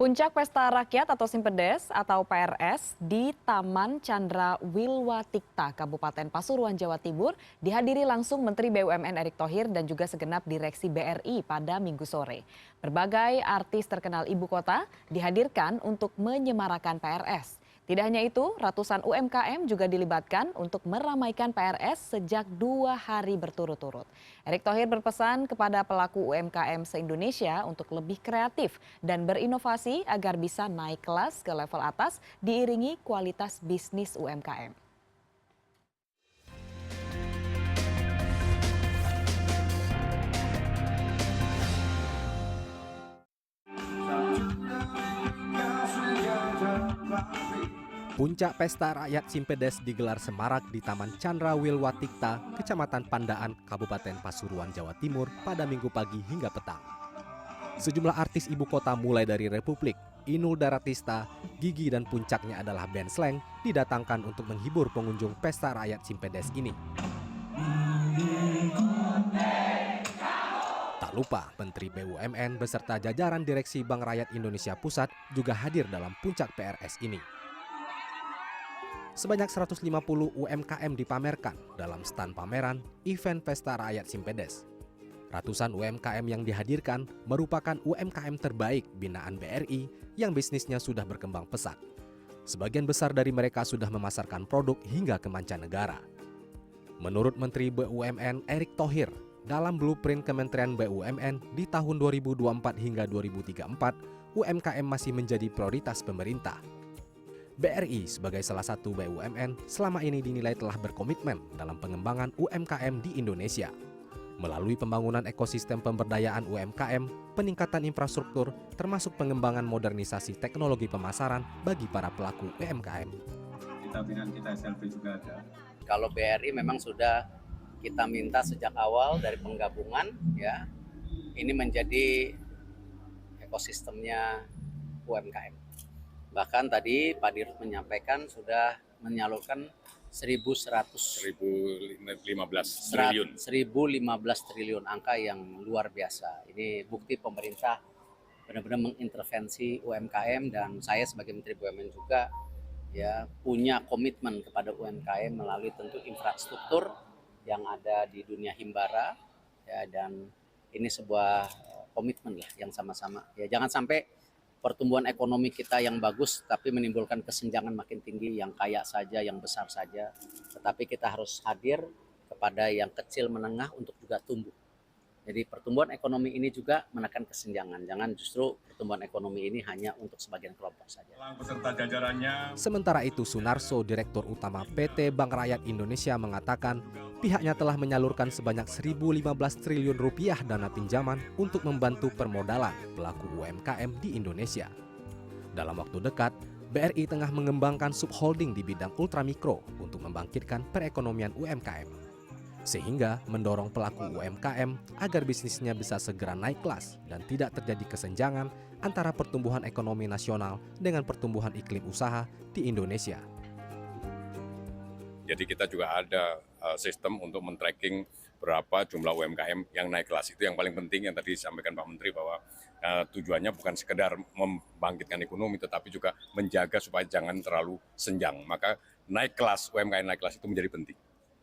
Puncak Pesta Rakyat atau Simpedes atau PRS di Taman Chandra Wilwatikta, Kabupaten Pasuruan, Jawa Timur dihadiri langsung Menteri BUMN Erick Thohir dan juga segenap direksi BRI pada Minggu sore. Berbagai artis terkenal ibu kota dihadirkan untuk menyemarakan PRS. Tidak hanya itu, ratusan UMKM juga dilibatkan untuk meramaikan PRS sejak 2 hari berturut-turut. Erick Thohir berpesan kepada pelaku UMKM se-Indonesia untuk lebih kreatif dan berinovasi agar bisa naik kelas ke level atas diiringi kualitas bisnis UMKM. Puncak Pesta Rakyat Simpedes digelar semarak di Taman Chandra Wilwatikta, Kecamatan Pandaan, Kabupaten Pasuruan, Jawa Timur pada Minggu pagi hingga petang. Sejumlah artis ibu kota mulai dari Republik, Inul Daratista, Gigi dan puncaknya adalah band Slank didatangkan untuk menghibur pengunjung Pesta Rakyat Simpedes ini. Tak lupa, Menteri BUMN beserta jajaran Direksi Bank Rakyat Indonesia Pusat juga hadir dalam puncak PRS ini. Sebanyak 150 UMKM dipamerkan dalam stand pameran event Pesta Rakyat Simpedes. Ratusan UMKM yang dihadirkan merupakan UMKM terbaik binaan BRI yang bisnisnya sudah berkembang pesat. Sebagian besar dari mereka sudah memasarkan produk hingga ke mancanegara. Menurut Menteri BUMN Erick Thohir, dalam blueprint Kementerian BUMN di tahun 2024 hingga 2034, UMKM masih menjadi prioritas pemerintah. BRI sebagai salah satu BUMN selama ini dinilai telah berkomitmen dalam pengembangan UMKM di Indonesia. Melalui pembangunan ekosistem pemberdayaan UMKM, peningkatan infrastruktur, termasuk pengembangan modernisasi teknologi pemasaran bagi para pelaku UMKM. Kita SLB juga ada. Kalau BRI memang sudah kita minta sejak awal dari penggabungan, ya, ini menjadi ekosistemnya UMKM. Bahkan tadi Pak Dirut menyampaikan sudah menyalurkan 1.115 triliun. 1.015 triliun, angka yang luar biasa. Ini bukti pemerintah benar-benar mengintervensi UMKM, dan saya sebagai Menteri BUMN juga ya punya komitmen kepada UMKM melalui tentu infrastruktur yang ada di dunia himbara, ya, dan ini sebuah komitmen lah yang sama-sama. Ya, jangan sampai pertumbuhan ekonomi kita yang bagus tapi menimbulkan kesenjangan makin tinggi, yang kaya saja, yang besar saja. Tetapi kita harus hadir kepada yang kecil menengah untuk juga tumbuh. Jadi pertumbuhan ekonomi ini juga menekan kesenjangan. Jangan justru pertumbuhan ekonomi ini hanya untuk sebagian kelompok saja. Beserta jajarannya. Sementara itu, Sunarso, Direktur Utama PT Bank Rakyat Indonesia mengatakan pihaknya telah menyalurkan sebanyak 1.015 triliun rupiah dana pinjaman untuk membantu permodalan pelaku UMKM di Indonesia. Dalam waktu dekat, BRI tengah mengembangkan subholding di bidang ultramikro untuk membangkitkan perekonomian UMKM. Sehingga mendorong pelaku UMKM agar bisnisnya bisa segera naik kelas dan tidak terjadi kesenjangan antara pertumbuhan ekonomi nasional dengan pertumbuhan iklim usaha di Indonesia. Jadi kita juga ada sistem untuk men-tracking berapa jumlah UMKM yang naik kelas. Itu yang paling penting yang tadi disampaikan Pak Menteri, bahwa tujuannya bukan sekedar membangkitkan ekonomi, tetapi juga menjaga supaya jangan terlalu senjang. Maka naik kelas, UMKM naik kelas itu menjadi penting.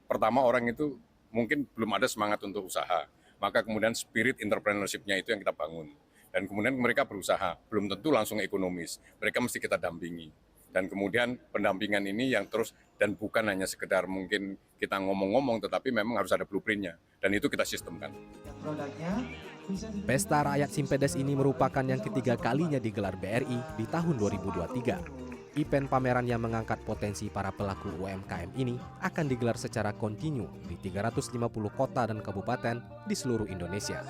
Pertama, orang itu mungkin belum ada semangat untuk usaha, maka kemudian spirit entrepreneurship-nya itu yang kita bangun. Dan kemudian mereka berusaha, belum tentu langsung ekonomis, mereka mesti kita dampingi. Dan kemudian pendampingan ini yang terus, dan bukan hanya sekedar mungkin kita ngomong-ngomong, tetapi memang harus ada blueprint-nya, dan itu kita sistemkan. Pesta Rakyat Simpedes ini merupakan yang ketiga kalinya digelar BRI di tahun 2023. Event pameran yang mengangkat potensi para pelaku UMKM ini akan digelar secara kontinu di 350 kota dan kabupaten di seluruh Indonesia.